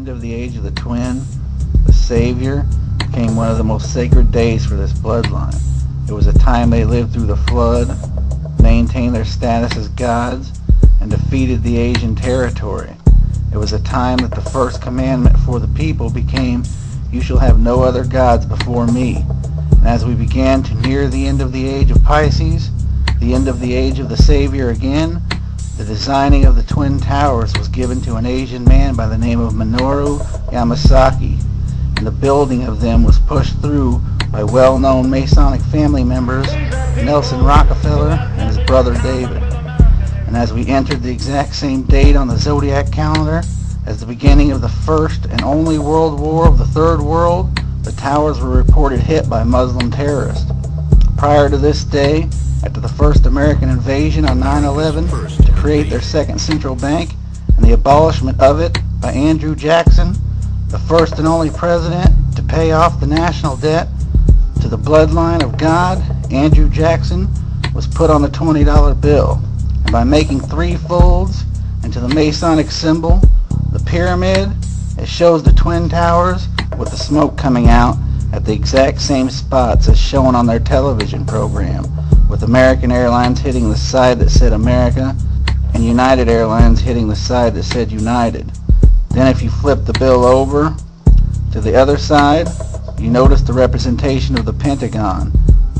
end of the age of the twin, the Savior, became one of the most sacred days for this bloodline. It was a time they lived through the flood, maintained their status as gods, and defeated the Asian territory. It was a time that the first commandment for the people became, "You shall have no other gods before me." And as we began to near the end of the age of Pisces, the end of the age of the Savior again, the designing of the Twin Towers was given to an Asian man by the name of Minoru Yamasaki, and the building of them was pushed through by well-known Masonic family members Nelson Rockefeller and his brother David. And as we entered the exact same date on the zodiac calendar as the beginning of the first and only world war of the Third World, the towers were reported hit by Muslim terrorists. Prior to this day, after the first American invasion on 9/11 to create their second central bank and the abolishment of it by Andrew Jackson, the first and only president to pay off the national debt to the bloodline of God, Andrew Jackson, was put on the $20 bill. And by making 3 folds into the Masonic symbol, the pyramid, it shows the Twin Towers with the smoke coming out at the exact same spots as shown on their television program, with American Airlines hitting the side that said America and United Airlines hitting the side that said United. Then if you flip the bill over to the other side, you notice the representation of the Pentagon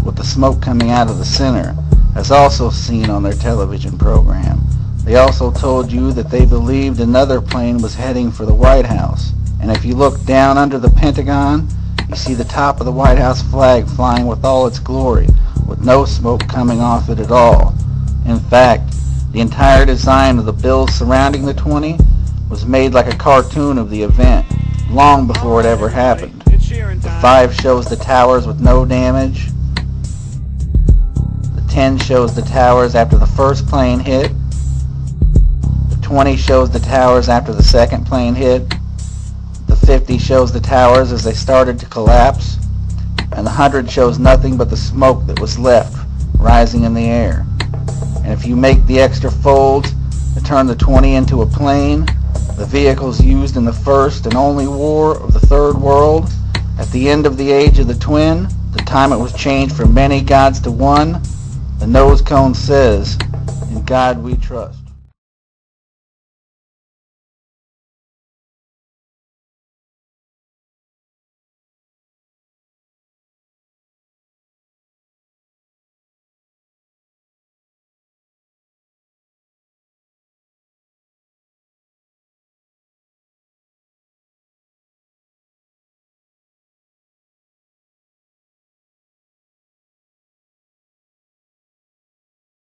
with the smoke coming out of the center, as also seen on their television program. They also told you that they believed another plane was heading for the White House. And if you look down under the Pentagon, you see the top of the White House flag flying with all its glory, with no smoke coming off it at all. In fact, the entire design of the bills surrounding the 20 was made like a cartoon of the event, long before it ever happened. The 5 shows the towers with no damage. The 10 shows the towers after the first plane hit. The 20 shows the towers after the second plane hit. The 50 shows the towers as they started to collapse. And the 100 shows nothing but the smoke that was left rising in the air. And if you make the extra folds to turn the 20 into a plane, the vehicles used in the first and only war of the Third World, at the end of the age of the twin, the time it was changed from many gods to one, the nose cone says, "In God we trust."